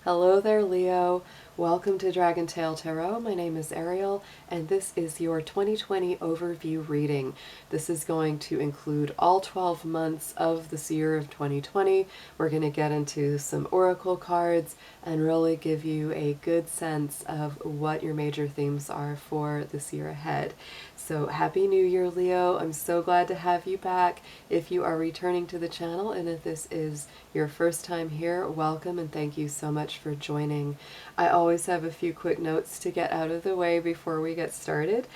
Hello there, Leo. Welcome to DragonTaleTarot. My name is Ariel, and this is your 2020 overview reading. This is going to include all 12 months of this year of 2020. We're going to get into some oracle cards and really give you a good sense of what your major themes are for this year ahead. So Happy New Year, Leo. I'm so glad to have you back. If you are returning to the channel and if this is your first time here, welcome and thank you so much for joining. I always have a few quick notes to get out of the way before we get started.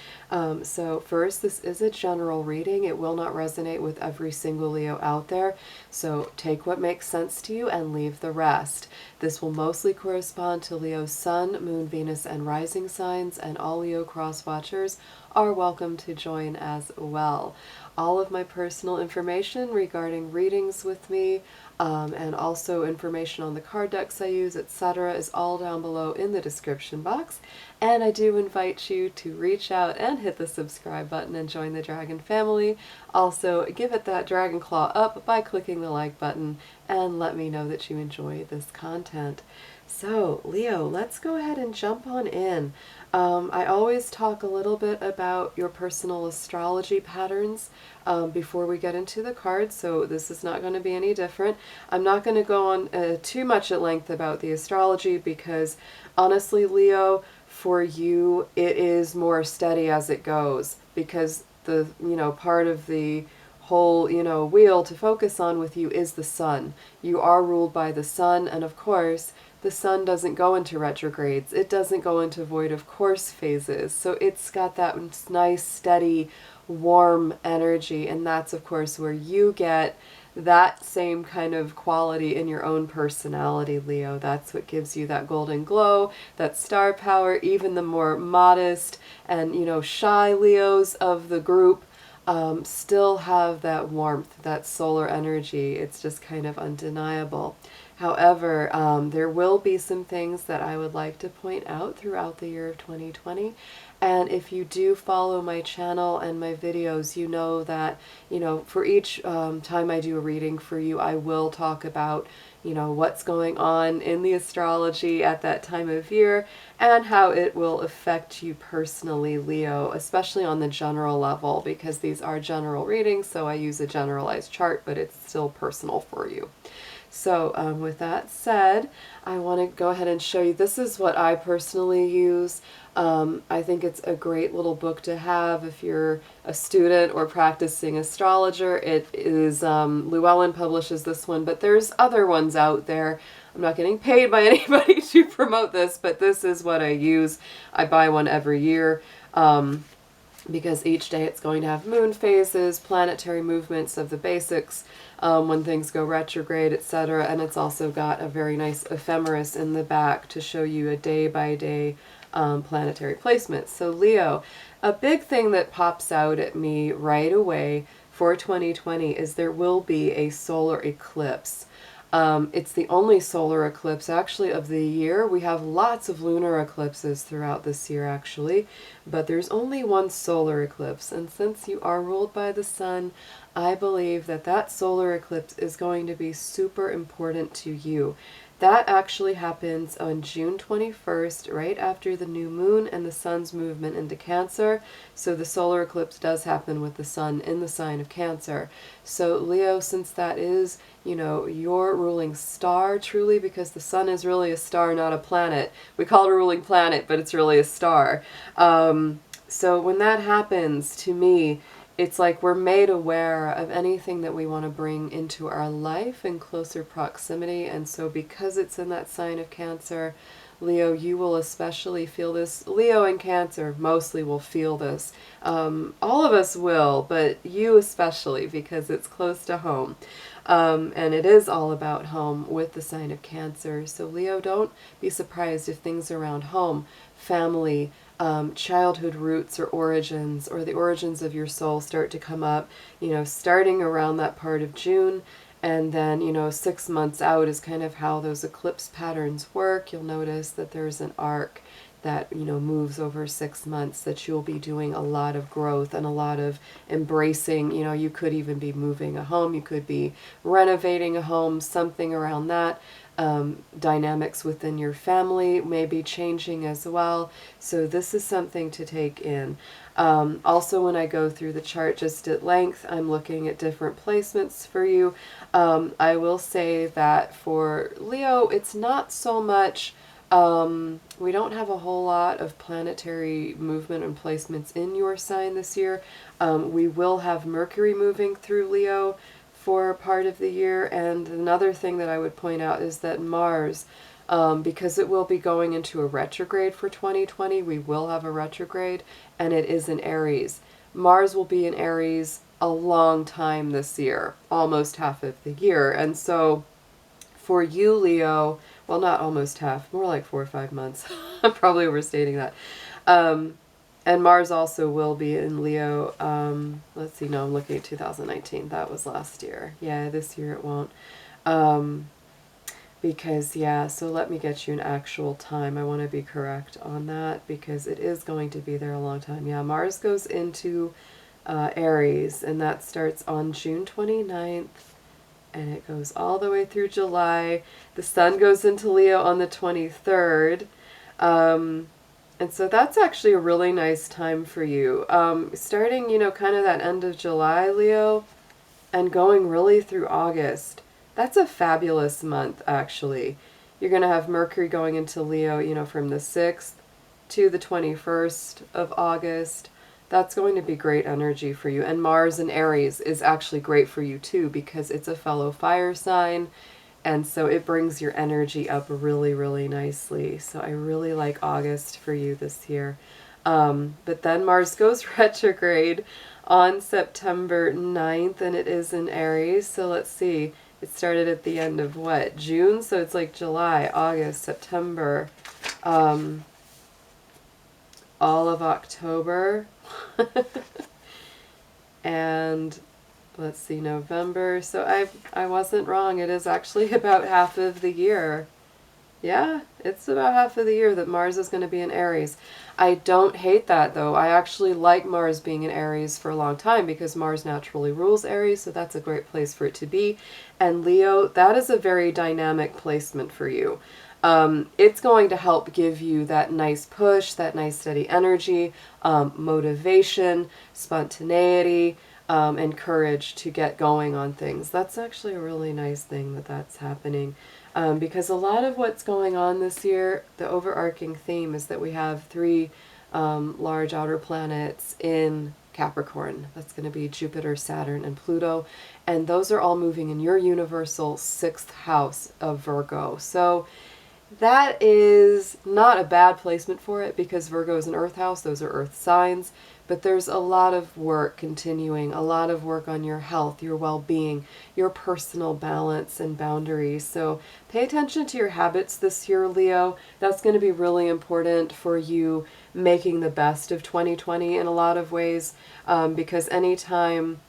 So first, this is a general reading. It will not resonate with every single Leo out there. So take what makes sense to you and leave the rest. This will mostly correspond to Leo's Sun, Moon, Venus, and Rising signs, and all Leo cross watchers are welcome to join as well. All of my personal information regarding readings with me and also information on the card decks I use, etc., is all down below in the description box. And I do invite you to reach out and hit the subscribe button and join the Dragon family. Also, give it that dragon claw up by clicking the like button and let me know that you enjoy this content. So, Leo, let's go ahead and jump on in. I always talk a little bit about your personal astrology patterns before we get into the cards, so this is not going to be any different. I'm not going to go on too much at length about the astrology because honestly, Leo, for you, it is more steady as it goes because the, part of the whole, wheel to focus on with you is the sun. You are ruled by the sun, and of course, the sun doesn't go into retrogrades. It doesn't go into void of course phases. So it's got that nice, steady, warm energy. And that's, of course, where you get that same kind of quality in your own personality, Leo. That's what gives you that golden glow, that star power. Even the more modest and, shy Leos of the group still have that warmth, that solar energy. It's just kind of undeniable. However, there will be some things that I would like to point out throughout the year of 2020. And if you do follow my channel and my videos, you know that, for each time I do a reading for you, I will talk about, what's going on in the astrology at that time of year and how it will affect you personally, Leo, especially on the general level, because these are general readings, so I use a generalized chart, but it's still personal for you. So with that said, I want to go ahead and show you, this is what I personally use. I think it's a great little book to have if you're a student or practicing astrologer. It is, Llewellyn publishes this one, but there's other ones out there. I'm not getting paid by anybody to promote this, but this is what I use. I buy one every year. Because each day it's going to have moon phases, planetary movements of the basics, when things go retrograde, etc. And it's also got a very nice ephemeris in the back to show you a day-by-day planetary placement. So Leo, a big thing that pops out at me right away for 2020 is there will be a solar eclipse. It's the only solar eclipse actually of the year. We have lots of lunar eclipses throughout this year actually, but there's only one solar eclipse. And since you are ruled by the sun, I believe that that solar eclipse is going to be super important to you. That actually happens on June 21st, right after the new moon and the sun's movement into Cancer. So the solar eclipse does happen with the sun in the sign of Cancer. So Leo, since that is, your ruling star, truly, because the sun is really a star, not a planet. We call it a ruling planet, but it's really a star. So when that happens, to me, it's like we're made aware of anything that we want to bring into our life in closer proximity. And so because it's in that sign of Cancer, Leo, you will especially feel this. Leo and Cancer mostly will feel this. All of us will, but you especially, because it's close to home. And it is all about home with the sign of Cancer. So Leo, don't be surprised if things around home, family, childhood roots or origins, or the origins of your soul start to come up, starting around that part of June. And then, 6 months out is kind of how those eclipse patterns work. You'll notice that there's an arc that, moves over 6 months, that you'll be doing a lot of growth and a lot of embracing. You could even be moving a home. You could be renovating a home, something around that. Dynamics within your family may be changing as well. So this is something to take in. Also, when I go through the chart just at length, I'm looking at different placements for you. I will say that for Leo, it's not so much, we don't have a whole lot of planetary movement and placements in your sign this year. We will have Mercury moving through Leo for part of the year, and another thing that I would point out is that Mars, because it will be going into a retrograde for 2020, we will have a retrograde, and it is in Aries. Mars will be in Aries a long time this year, almost half of the year, and so for you, Leo, well, not almost half, more like 4 or 5 months. I'm probably overstating that. And Mars also will be in Leo. Let's see, no, I'm looking at 2019. That was last year. Yeah, this year it won't. Because, yeah, so let me get you an actual time. I want to be correct on that because it is going to be there a long time. Yeah, Mars goes into Aries, and that starts on June 29th, and it goes all the way through July. The Sun goes into Leo on the 23rd. And so that's actually a really nice time for you. Starting, you know, kind of that end of July, Leo, and going really through August. That's a fabulous month, actually. You're going to have Mercury going into Leo, you know, from the 6th to the 21st of August. That's going to be great energy for you. And Mars in Aries is actually great for you, too, because it's a fellow fire sign. And so it brings your energy up really, really nicely. So I really like August for you this year. But then Mars goes retrograde on September 9th, and it is in Aries. So let's see. It started at the end of what? June? So it's like July, August, September, all of October. And let's see, November. So I wasn't wrong. It is actually about half of the year. Yeah, it's about half of the year that Mars is going to be in Aries. I don't hate that, though. I actually like Mars being in Aries for a long time because Mars naturally rules Aries, so that's a great place for it to be. And Leo, that is a very dynamic placement for you. It's going to help give you that nice push, that nice steady energy, motivation, spontaneity, and courage to get going on things. That's actually a really nice thing that that's happening. Because a lot of what's going on this year, the overarching theme is that we have 3 large outer planets in Capricorn. That's going to be Jupiter, Saturn, and Pluto. And those are all moving in your universal 6th house of Virgo. So that is not a bad placement for it because Virgo is an earth house. Those are earth signs. But there's a lot of work continuing, a lot of work on your health, your well-being, your personal balance and boundaries. So pay attention to your habits this year, Leo. That's going to be really important for you making the best of 2020 in a lot of ways, because anytime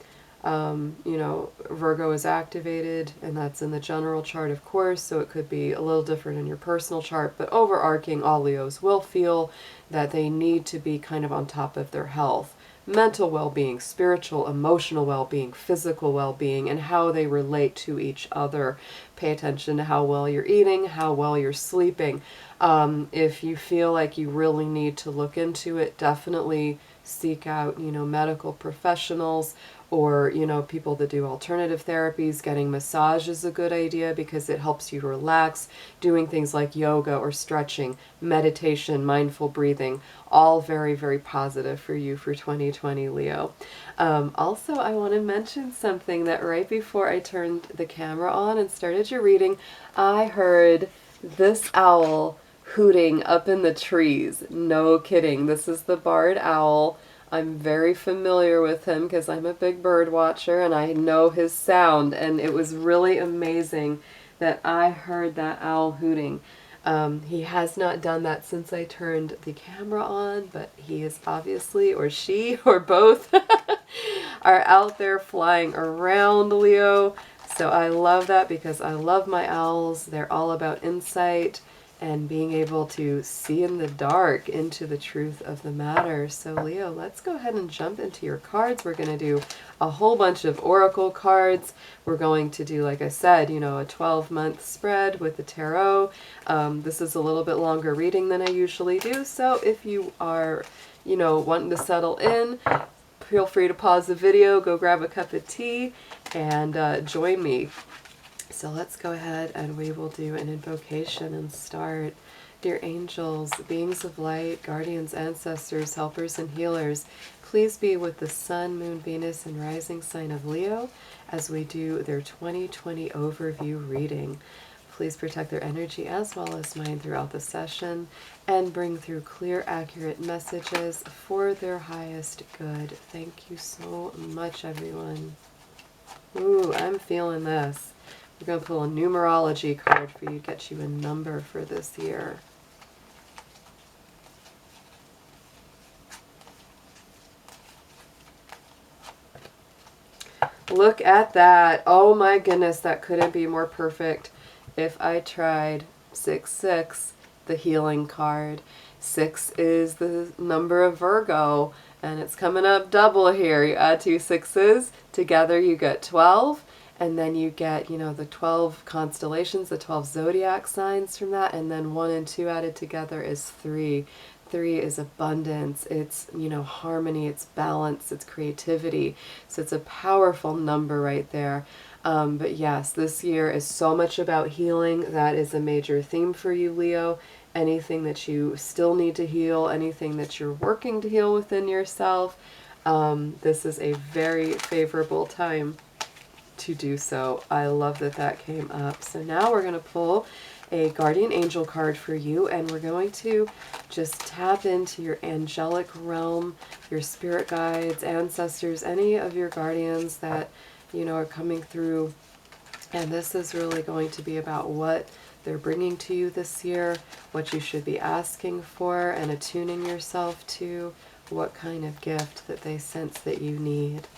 you know, Virgo is activated, and that's in the general chart, of course, so it could be a little different in your personal chart, but overarching, all Leos will feel that they need to be kind of on top of their health, mental well-being, spiritual, emotional well-being, physical well-being, and how they relate to each other. Pay attention to how well you're eating, how well you're sleeping. If you feel like you really need to look into it, definitely seek out, you know, medical professionals, or, you know, people that do alternative therapies. Getting massage is a good idea because it helps you relax. Doing things like yoga or stretching, meditation, mindful breathing, all very, very positive for you for 2020, Leo. Also, I want to mention something that right before I turned the camera on and started your reading, I heard this owl hooting up in the trees. No kidding. This is the barred owl. I'm very familiar with him because I'm a big bird watcher and I know his sound, and it was really amazing that I heard that owl hooting. He has not done that since I turned the camera on, but he is obviously, or she, or both, are out there flying around, Leo. So I love that because I love my owls. They're all about insight and being able to see in the dark into the truth of the matter. So Leo, let's go ahead and jump into your cards. We're going to do a whole bunch of oracle cards. We're going to do, like I said, you know, a 12-month spread with the tarot. This is a little bit longer reading than I usually do, so if you are, you know, wanting to settle in, feel free to pause the video, go grab a cup of tea, and join me. So let's go ahead and we will do an invocation and start. Dear angels, beings of light, guardians, ancestors, helpers, and healers, please be with the Sun, Moon, Venus, and rising sign of Leo as we do their 2020 overview reading. Please protect their energy as well as mine throughout the session and bring through clear, accurate messages for their highest good. Thank you so much, everyone. Ooh, I'm feeling this. We're going to pull a numerology card for you, get you a number for this year. Look at that. Oh my goodness, that couldn't be more perfect. If I tried 666, the healing card. 6 is the number of Virgo, and it's coming up double here. You add 2 6s, together you get 12. And then you get, you know, the 12 constellations, the 12 zodiac signs from that. And then 1 and 2 added together is 3. 3 is abundance. It's, you know, harmony. It's balance. It's creativity. So it's a powerful number right there. But yes, this year is so much about healing. That is a major theme for you, Leo. Anything that you still need to heal, anything that you're working to heal within yourself, this is a very favorable time to do so. I love that that came up. So now we're going to pull a guardian angel card for you, and we're going to just tap into your angelic realm, your spirit guides, ancestors, any of your guardians that, you know, are coming through. And this is really going to be about what they're bringing to you this year, what you should be asking for and attuning yourself to, what kind of gift that they sense that you need.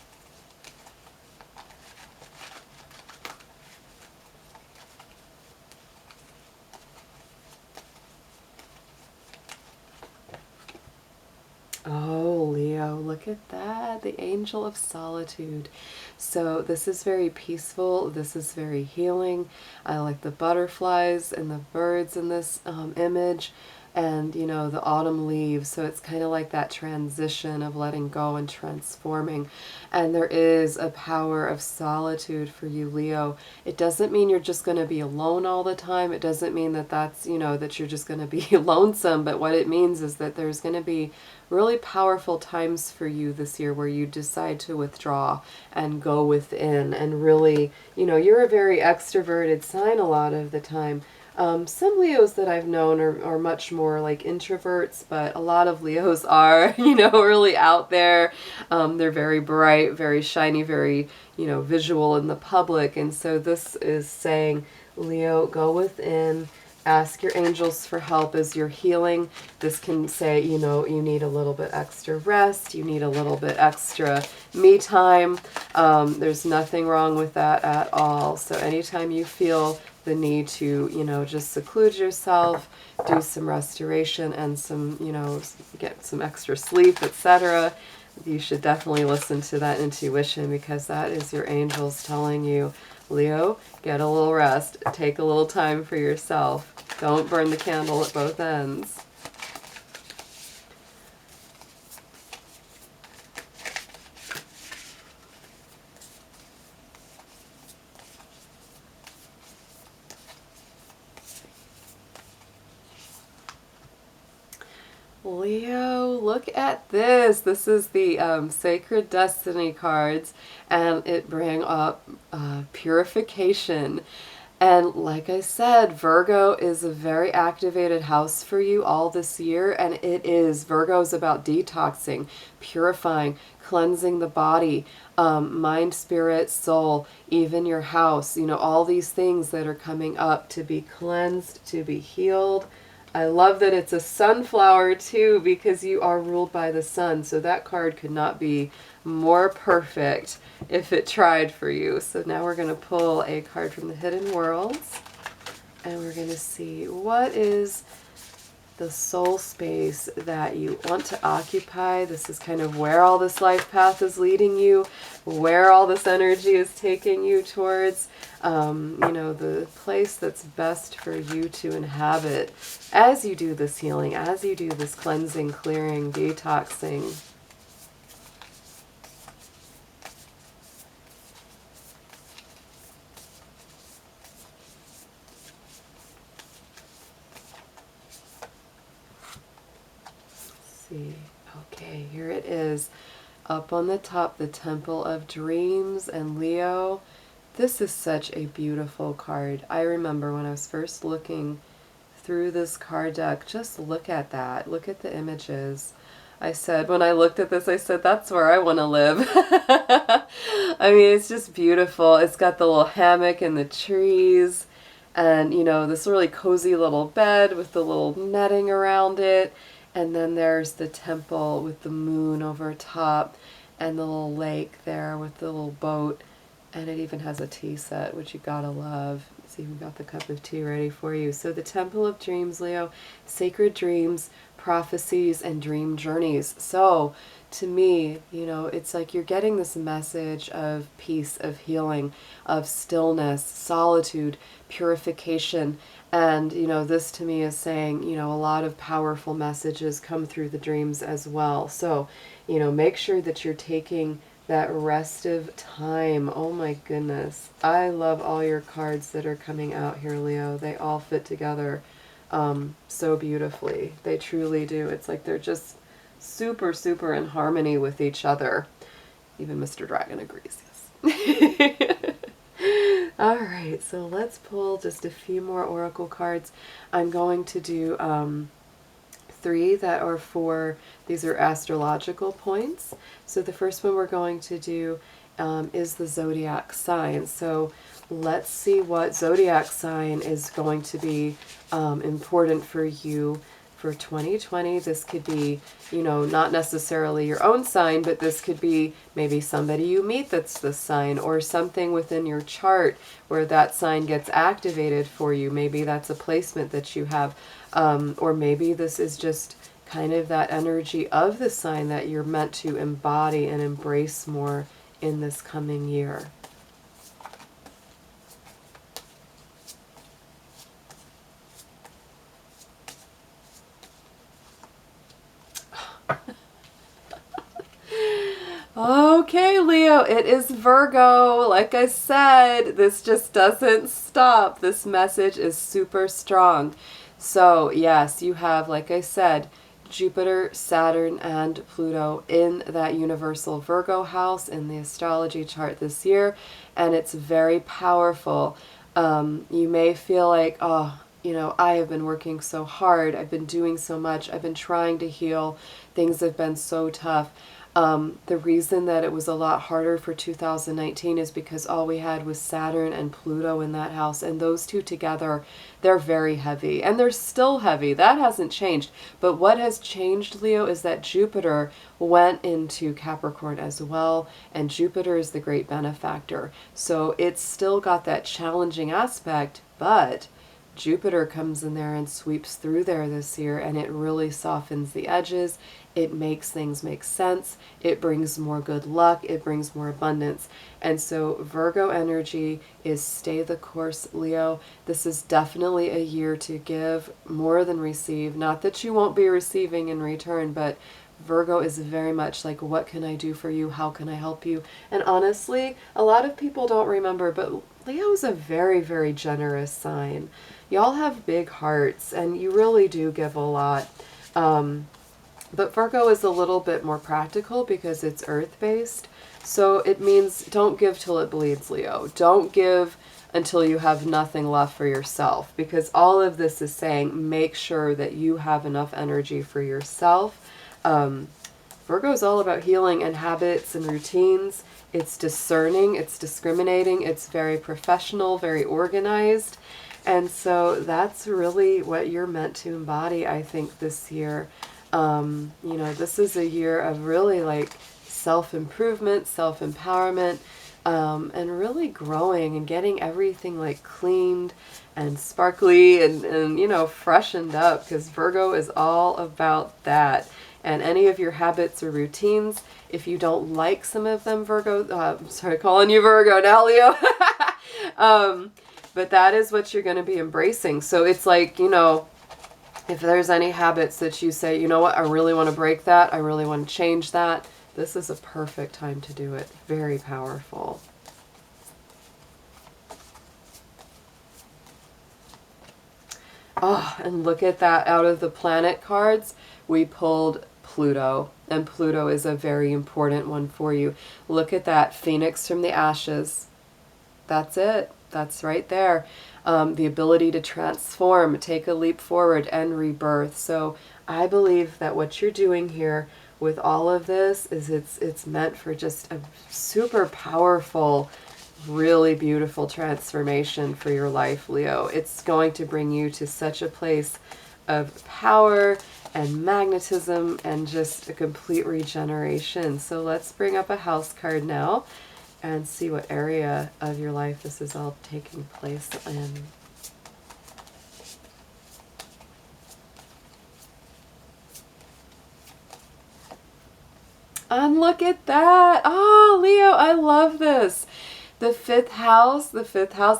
Oh, Leo, look at that, the angel of solitude. So this is very peaceful, this is very healing. I like the butterflies and the birds in this image, and, you know, the autumn leaves. So it's kind of like that transition of letting go and transforming. And there is a power of solitude for you, Leo. It doesn't mean you're just going to be alone all the time. It doesn't mean that that's, you know, that you're just going to be lonesome. But what it means is that there's going to be really powerful times for you this year where you decide to withdraw and go within and really, you know, you're a very extroverted sign a lot of the time. Some Leos that I've known are much more like introverts, but a lot of Leos are, you know, really out there. They're very bright, very shiny, very, you know, visual in the public. And so this is saying, Leo, go within, ask your angels for help as you're healing. This can say, you know, you need a little bit extra rest, you need a little bit extra me time. There's nothing wrong with that at all. So anytime you feel the need to, you know, just seclude yourself, do some restoration and some, you know, get some extra sleep, etc., you should definitely listen to that intuition, because that is your angels telling you, Leo, get a little rest, take a little time for yourself. Don't burn the candle at both ends. Leo, look at this. This is the Sacred Destiny cards, and it brings up purification. And like I said, Virgo is a very activated house for you all this year, and it is. Virgo is about detoxing, purifying, cleansing the body, mind, spirit, soul, even your house. You know, all these things that are coming up to be cleansed, to be healed. I love that it's a sunflower too, because you are ruled by the sun. So that card could not be more perfect if it tried for you. So now we're going to pull a card from the Hidden Worlds. And we're going to see what is the soul space that you want to occupy. This is kind of where all this life path is leading you, where all this energy is taking you towards, you know, the place that's best for you to inhabit as you do this healing, as you do this cleansing, clearing, detoxing. Okay, here it is. Up on the top, the Temple of Dreams and Leo. This is such a beautiful card. I remember when I was first looking through this card deck, just look at that. Look at the images. I said, when I looked at this, I said, that's where I want to live. I mean, it's just beautiful. It's got the little hammock and the trees and, you know, this really cozy little bed with the little netting around it. And then there's the temple with the moon over top and the little lake there with the little boat. And it even has a tea set, which you gotta love. It's even got the cup of tea ready for you. So the Temple of Dreams, Leo, sacred dreams, prophecies, and dream journeys. So to me, you know, it's like you're getting this message of peace, of healing, of stillness, solitude, purification. And, you know, this to me is saying, you know, a lot of powerful messages come through the dreams as well. So, you know, make sure that you're taking that restive time. Oh my goodness. I love all your cards that are coming out here, Leo. They all fit together so beautifully. They truly do. It's like they're just super, super in harmony with each other. Even Mr. Dragon agrees, yes. All right, so let's pull just a few more oracle cards. I'm going to do 3 that are for, these are astrological points. So the first one we're going to do is the zodiac sign. So let's see what zodiac sign is going to be important for you for 2020. This could be, you know, not necessarily your own sign, but this could be maybe somebody you meet that's this sign, or something within your chart where that sign gets activated for you. Maybe that's a placement that you have, or maybe this is just kind of that energy of the sign that you're meant to embody and embrace more in this coming year. Okay, Leo, it is Virgo. Like I said, this just doesn't stop. This message is super strong. So, yes, you have, like I said, Jupiter, Saturn, and Pluto in that universal Virgo house in the astrology chart this year, and it's very powerful. You may feel like, oh, you know, I have been working so hard. I've been doing so much. I've been trying to heal. Things have been so tough. The reason that it was a lot harder for 2019 is because all we had was Saturn and Pluto in that house, and those two together, they're very heavy, and they're still heavy. That hasn't changed. But what has changed, Leo, is that Jupiter went into Capricorn as well, and Jupiter is the great benefactor. So it's still got that challenging aspect, but Jupiter comes in there and sweeps through there this year, and it really softens the edges. It makes things make sense. It brings more good luck. It brings more abundance. And so Virgo energy is stay the course, Leo. This is definitely a year to give more than receive. Not that you won't be receiving in return, but Virgo is very much like, what can I do for you? How can I help you? And honestly, a lot of people don't remember, but Leo is a very, very generous sign. Y'all have big hearts, and you really do give a lot. But Virgo is a little bit more practical because it's earth-based. So it means don't give till it bleeds, Leo. Don't give until you have nothing left for yourself, because all of this is saying make sure that you have enough energy for yourself. Virgo is all about healing and habits and routines. It's discerning, it's discriminating, it's very professional, very organized. And so that's really what you're meant to embody, I think, this year. You know, this is a year of really like self-improvement, self-empowerment, and really growing and getting everything like cleaned and sparkly and you know, freshened up, because Virgo is all about that. And any of your habits or routines, if you don't like some of them, Virgo, I'm sorry, calling you Virgo now, Leo. But that is what you're going to be embracing. So it's like, you know, if there's any habits that you say, you know what, I really want to break that, I really want to change that, this is a perfect time to do it. Very powerful. Oh, and look at that. Out of the planet cards, we pulled Pluto. And Pluto is a very important one for you. Look at that. Phoenix from the ashes. That's it. That's right there. The ability to transform, take a leap forward, and rebirth. So I believe that what you're doing here with all of this is it's meant for just a super powerful, really beautiful transformation for your life, Leo. It's going to bring you to such a place of power and magnetism and just a complete regeneration. So let's bring up a house card now and see what area of your life this is all taking place in. And look at that. Oh, Leo, I love this. The fifth house,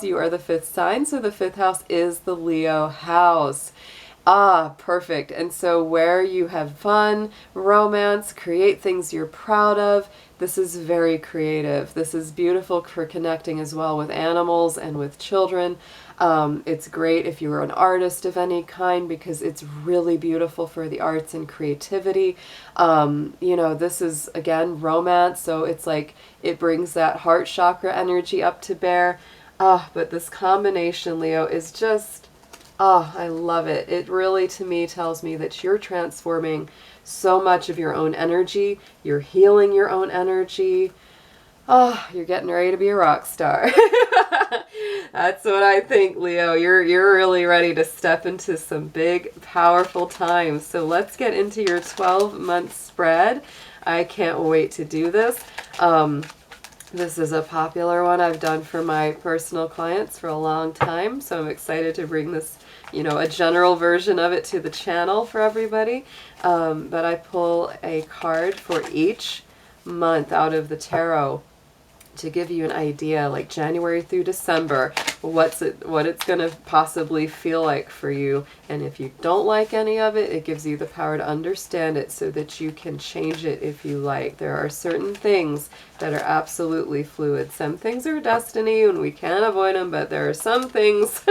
you are the fifth sign, so the fifth house is the Leo house. Ah, perfect. And so where you have fun, romance, create things you're proud of, this is very creative. This is beautiful for connecting as well with animals and with children. It's great if you're an artist of any kind, because it's really beautiful for the arts and creativity. You know, this is, again, romance, so it's like it brings that heart chakra energy up to bear. But this combination, Leo, is just... oh, I love it. It really, to me, tells me that you're transforming so much of your own energy. You're healing your own energy. Oh, you're getting ready to be a rock star. That's what I think, Leo. You're really ready to step into some big, powerful times. So let's get into your 12-month spread. I can't wait to do this. This is a popular one I've done for my personal clients for a long time, so I'm excited to bring this, you know, a general version of it to the channel for everybody. But I pull a card for each month out of the tarot to give you an idea, like January through December, what it's going to possibly feel like for you. And if you don't like any of it, it gives you the power to understand it so that you can change it if you like. There are certain things that are absolutely fluid. Some things are destiny and we can't avoid them, but there are some things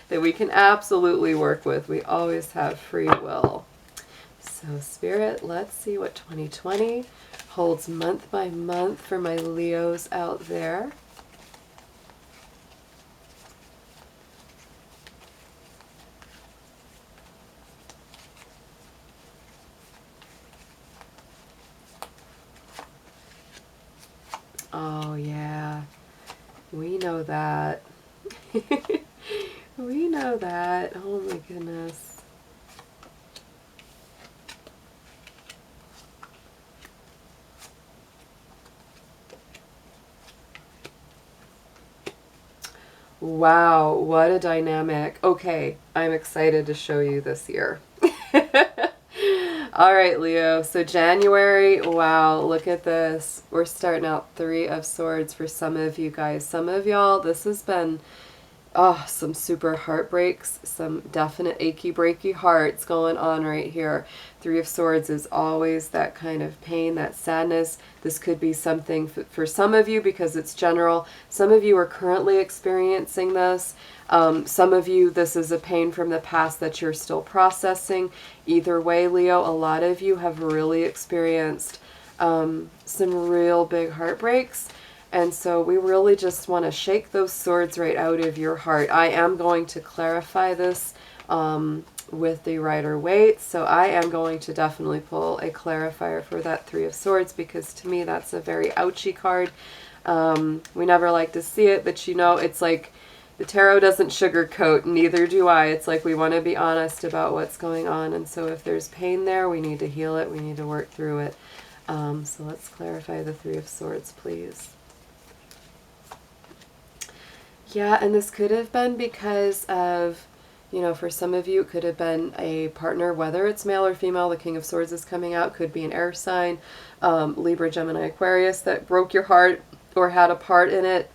that we can absolutely work with. We always have free will. So Spirit, let's see what 2020 holds month by month for my Leos out there. Oh yeah, we know that. We know that. Oh my goodness. Wow, what a dynamic. Okay, I'm excited to show you this year. All right, Leo. So January, wow, look at this. We're starting out 3 of Swords for some of you guys. Some of y'all, this has been some super heartbreaks, some definite achy breaky hearts going on right here. 3 of Swords is always that kind of pain, that sadness. This could be something for some of you because it's general. Some of you are currently experiencing this. Some of you, this is a pain from the past that you're still processing. Either way, Leo, a lot of you have really experienced some real big heartbreaks. And so we really just want to shake those swords right out of your heart. I am going to clarify this with the Rider-Waite. So I am going to definitely pull a clarifier for that 3 of Swords, because to me that's a very ouchy card. We never like to see it, but you know, it's like the tarot doesn't sugarcoat, neither do I. It's like we want to be honest about what's going on. And so if there's pain there, we need to heal it. We need to work through it. So let's clarify the 3 of Swords, please. Yeah, and this could have been because of, you know, for some of you, it could have been a partner, whether it's male or female. The King of Swords is coming out, could be an air sign, Libra, Gemini, Aquarius, that broke your heart or had a part in it.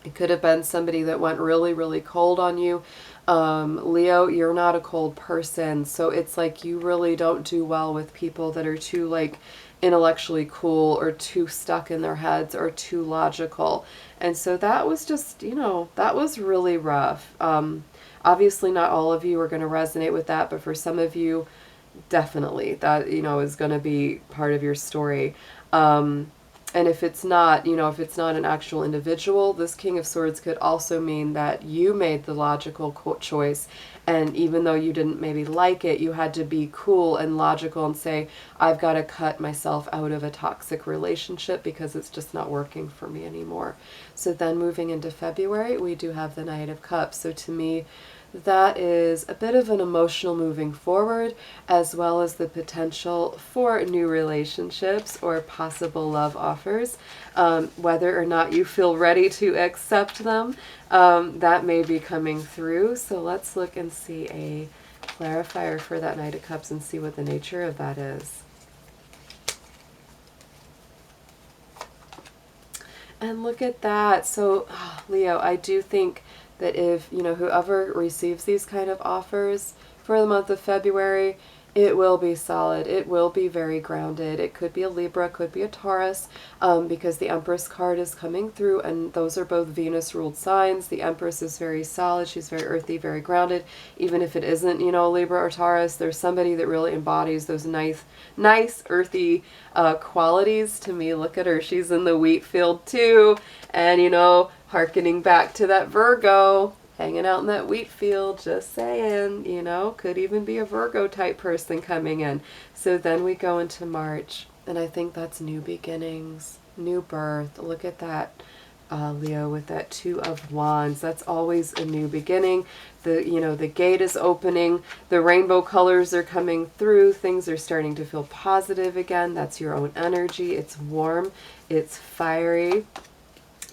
It could have been somebody that went really, really cold on you. Leo, you're not a cold person, so it's like you really don't do well with people that are too, like, intellectually cool or too stuck in their heads or too logical. And so that was just, you know, that was really rough. Obviously not all of you are going to resonate with that, but for some of you, definitely that, you know, is going to be part of your story. And if it's not, you know, if it's not an actual individual, this King of Swords could also mean that you made the logical choice. And even though you didn't maybe like it, you had to be cool and logical and say, I've got to cut myself out of a toxic relationship because it's just not working for me anymore. So then moving into February, we do have the Knight of Cups. So to me, that is a bit of an emotional moving forward, as well as the potential for new relationships or possible love offers. Whether or not you feel ready to accept them, that may be coming through. So let's look and see a clarifier for that Knight of Cups and see what the nature of that is. And look at that. So, Leo, I do think that if, you know, whoever receives these kind of offers for the month of February, it will be solid. It will be very grounded. It could be a Libra, could be a Taurus, because the Empress card is coming through, and those are both Venus-ruled signs. The Empress is very solid. She's very earthy, very grounded. Even if it isn't, you know, Libra or Taurus, there's somebody that really embodies those nice earthy qualities. To me, look at her. She's in the wheat field too, and, you know, hearkening back to that Virgo, hanging out in that wheat field, just saying, you know, could even be a Virgo type person coming in. So then we go into March, and I think that's new beginnings, new birth. Look at that, Leo, with that Two of Wands. That's always a new beginning. You know, the gate is opening, the rainbow colors are coming through, things are starting to feel positive again. That's your own energy. It's warm, it's fiery.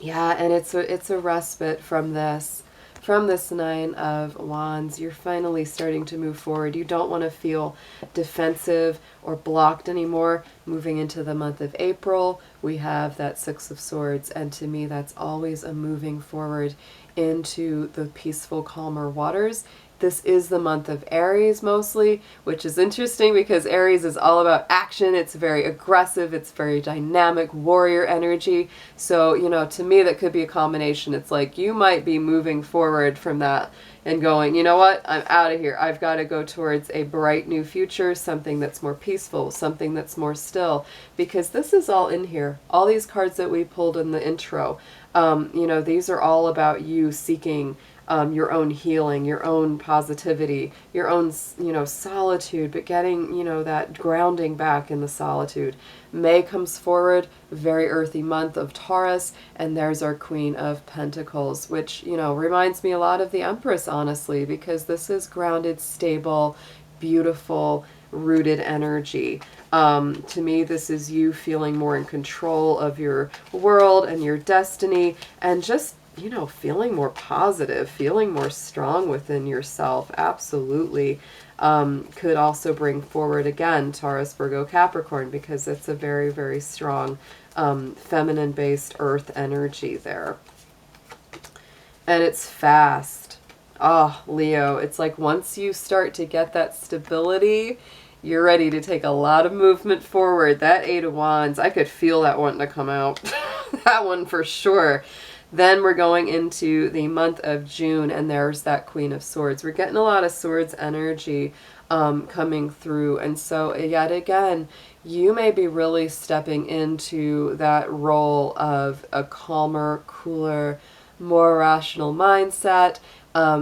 Yeah, and it's a respite from this. From this Nine of Wands, you're finally starting to move forward. You don't want to feel defensive or blocked anymore. Moving into the month of April, we have that Six of Swords, and to me, that's always a moving forward into the peaceful, calmer waters. This is the month of Aries mostly, which is interesting because Aries is all about action. It's very aggressive. It's very dynamic, warrior energy. So, you know, to me, that could be a combination. It's like you might be moving forward from that and going, you know what, I'm out of here. I've got to go towards a bright new future, something that's more peaceful, something that's more still, because this is all in here. All these cards that we pulled in the intro, you know, these are all about you seeking your own healing, your own positivity, your own, you know, solitude, but getting, you know, that grounding back in the solitude. May comes forward, very earthy month of Taurus, and there's our Queen of Pentacles, which, you know, reminds me a lot of the Empress, honestly, because this is grounded, stable, beautiful, rooted energy. To me, this is you feeling more in control of your world and your destiny, and just, you know, feeling more positive, feeling more strong within yourself. Absolutely. Could also bring forward, again, Taurus, Virgo, Capricorn, because it's a very, very strong feminine-based earth energy there. And it's fast. Oh, Leo, it's like once you start to get that stability, you're ready to take a lot of movement forward. That Eight of Wands, I could feel that wanting to come out. That one for sure. Then we're going into the month of June, and there's that Queen of Swords. We're getting a lot of Swords energy coming through. And so yet again, you may be really stepping into that role of a calmer, cooler, more rational mindset,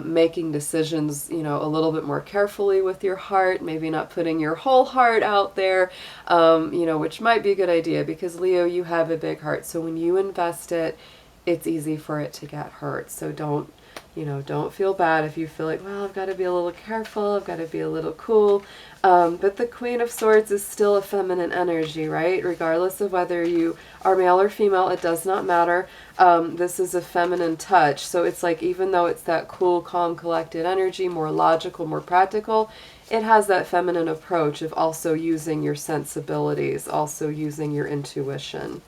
making decisions, you know, a little bit more carefully with your heart, maybe not putting your whole heart out there, you know, which might be a good idea because, Leo, you have a big heart. So when you invest it, it's easy for it to get hurt. So don't You know, don't feel bad if you feel like, well, I've got to be a little careful, I've got to be a little cool. But the Queen of Swords is still a feminine energy, right? Regardless of whether you are male or female, it does not matter. This is a feminine touch. So it's like, even though it's that cool, calm, collected energy, more logical, more practical, it has that feminine approach of also using your sensibilities, also using your intuition.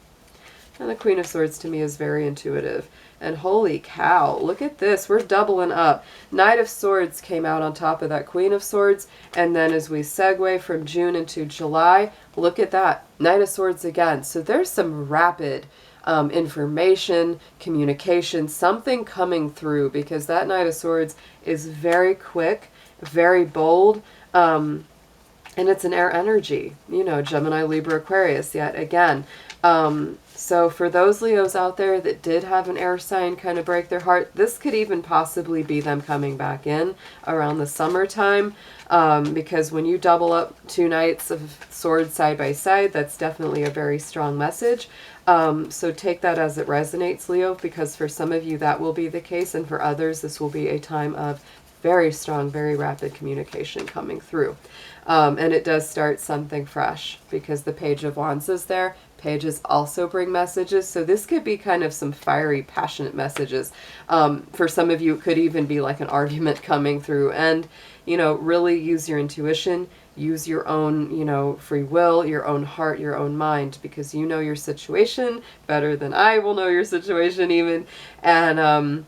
And the Queen of Swords to me is very intuitive. And holy cow, look at this. We're doubling up. Knight of Swords came out on top of that Queen of Swords. And then as we segue from June into July, look at that. Knight of Swords again. So there's some rapid information, communication, something coming through, because that Knight of Swords is very quick, very bold, and it's an air energy. You know, Gemini, Libra, Aquarius yet again. So for those Leos out there that did have an air sign kind of break their heart, this could even possibly be them coming back in around the summertime, because when you double up two Knights of Swords side by side, that's definitely a very strong message. So take that as it resonates, Leo, because for some of you that will be the case, and for others this will be a time of very strong, very rapid communication coming through. And it does start something fresh, because the Page of Wands is there. Pages also bring messages, so this could be kind of some fiery, passionate messages. For some of you, it could even be like an argument coming through. And, you know, really use your intuition, use your own, you know, free will, your own heart, your own mind, because you know your situation better than I will know your situation even. And,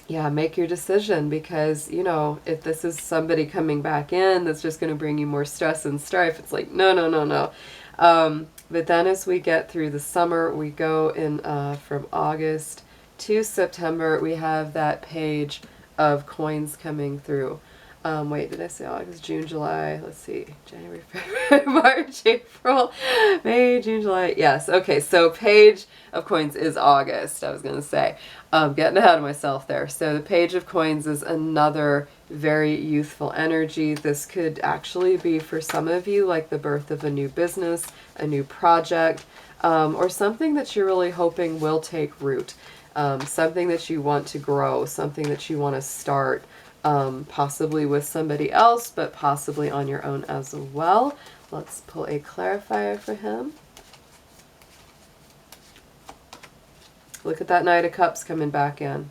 yeah, make your decision, because, you know, if this is somebody coming back in that's just going to bring you more stress and strife, it's like, no, no, no, no. But then as we get through the summer, we go in from August to September, we have that Page of Coins coming through. Wait, did I say August, June, July? Let's see. January, February, March, April, May, June, July. Yes. Okay. So Page of Coins is August, I was going to say. Getting ahead of myself there. So the Page of Coins is another very youthful energy. This could actually be, for some of you, like the birth of a new business, a new project, or something that you're really hoping will take root. Something that you want to grow, something that you want to start. Possibly with somebody else, but possibly on your own as well. Let's pull a clarifier for him. Look at that Knight of Cups coming back in.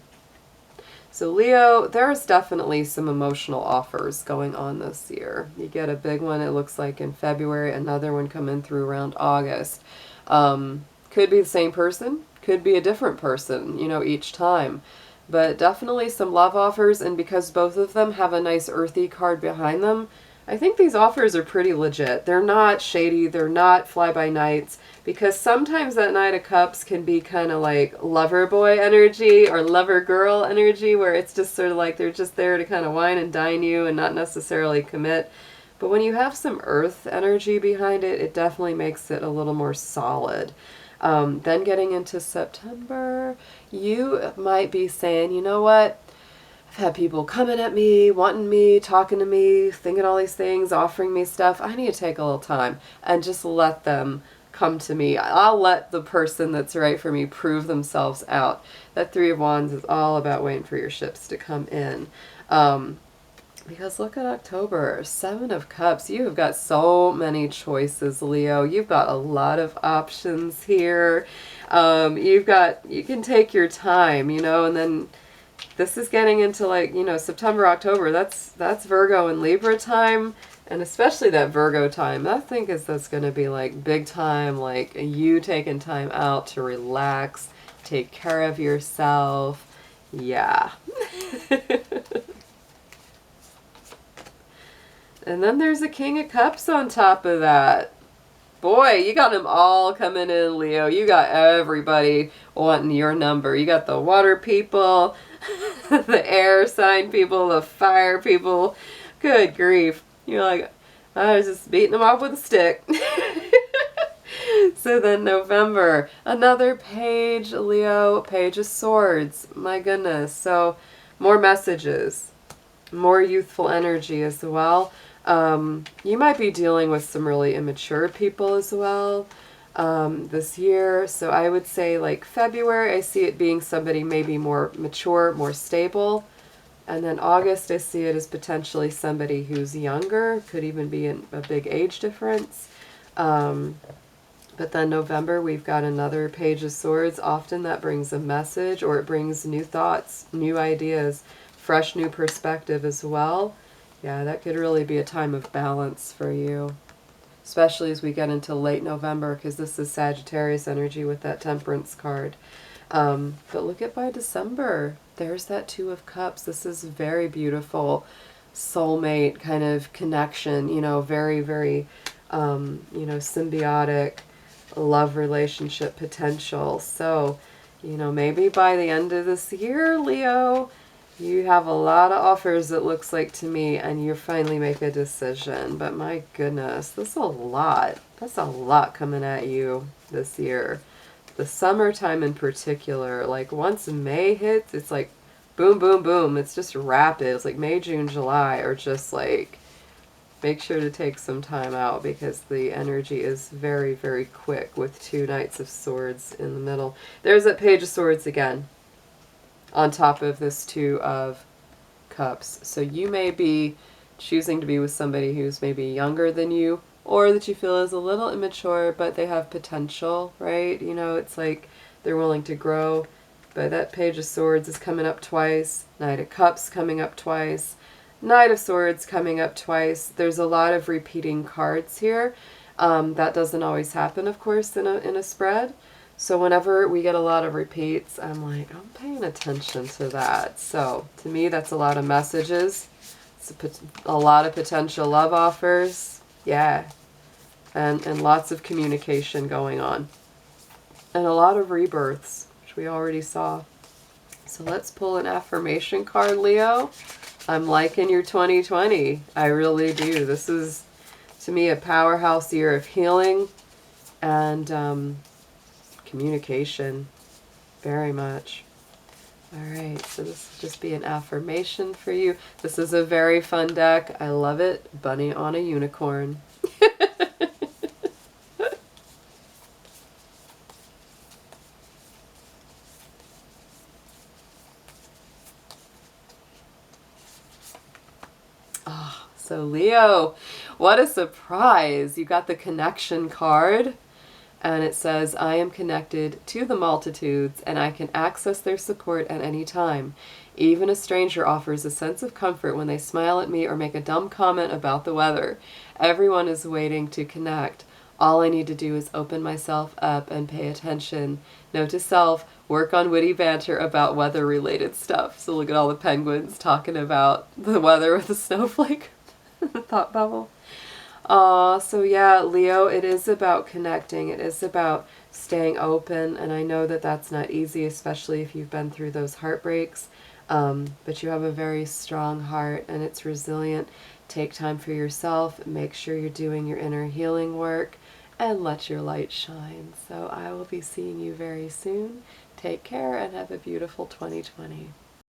So Leo, there's definitely some emotional offers going on this year. You get a big one, it looks like, in February, another one coming through around August. Could be the same person, could be a different person, you know, each time. But definitely some love offers, and because both of them have a nice earthy card behind them, I think these offers are pretty legit. They're not shady, they're not fly-by-nights, because sometimes that Knight of Cups can be kind of like lover boy energy or lover girl energy, where it's just sort of like they're just there to kind of wine and dine you and not necessarily commit. But when you have some earth energy behind it, it definitely makes it a little more solid. Then getting into September, you might be saying, you know what, I've had people coming at me, wanting me, talking to me, thinking all these things, offering me stuff. I need to take a little time and just let them come to me. I'll let the person that's right for me prove themselves out. That Three of Wands is all about waiting for your ships to come in. Because look at October, Seven of Cups. You have got so many choices, Leo. You've got a lot of options here. You can take your time, you know, and then this is getting into, like, you know, September, October. That's Virgo and Libra time, and especially that Virgo time. I think that's going to be like big time, like you taking time out to relax, take care of yourself. Yeah. And then there's a King of Cups on top of that. Boy, you got them all coming in, Leo. You got everybody wanting your number. You got the water people, the air sign people, the fire people. Good grief. You're like, I was just beating them off with a stick. So then November, another Page, Leo, Page of Swords. My goodness. So more messages, more youthful energy as well. You might be dealing with some really immature people as well this year. So I would say like February, I see it being somebody maybe more mature, more stable. And then August, I see it as potentially somebody who's younger, could even be a big age difference. But then November, we've got another Page of Swords. Often that brings a message, or it brings new thoughts, new ideas, fresh new perspective as well. Yeah, that could really be a time of balance for you, especially as we get into late November, because this is Sagittarius energy with that Temperance card. But look at by December, there's that Two of Cups. This is very beautiful soulmate kind of connection, you know, very, very, you know, symbiotic love relationship potential. So, you know, maybe by the end of this year, Leo, you have a lot of offers, it looks like to me, and you finally make a decision. But my goodness, this is a lot. That's a lot coming at you this year. The summertime in particular, like once May hits, it's like boom, boom, boom. It's just rapid. It's like May, June, July are just like, make sure to take some time out because the energy is very, very quick with two Knights of Swords in the middle. There's that Page of Swords again on top of this Two of Cups. So you may be choosing to be with somebody who's maybe younger than you, or that you feel is a little immature, but they have potential, right? You know, it's like they're willing to grow. But that Page of Swords is coming up twice. Knight of Cups coming up twice. Knight of Swords coming up twice. There's a lot of repeating cards here. That doesn't always happen, of course, in a spread. So whenever we get a lot of repeats, I'm like, I'm paying attention to that. So to me, that's a lot of messages. It's a lot of potential love offers. Yeah. And lots of communication going on. And a lot of rebirths, which we already saw. So let's pull an affirmation card, Leo. I'm liking your 2020. I really do. This is, to me, a powerhouse year of healing and communication. Very much. All right, so this will just be an affirmation for you. This is a very fun deck. I love it. Bunny on a unicorn. Oh, so Leo, what a surprise. You got the connection card. And it says, I am connected to the multitudes and I can access their support at any time. Even a stranger offers a sense of comfort when they smile at me or make a dumb comment about the weather. Everyone is waiting to connect. All I need to do is open myself up and pay attention. Note to self, work on witty banter about weather-related stuff. So look at all the penguins talking about the weather with a snowflake. The thought bubble. So yeah, Leo, it is about connecting. It is about staying open, and I know that that's not easy, especially if you've been through those heartbreaks, but you have a very strong heart, and it's resilient. Take time for yourself. Make sure you're doing your inner healing work, and let your light shine. So I will be seeing you very soon. Take care, and have a beautiful 2020.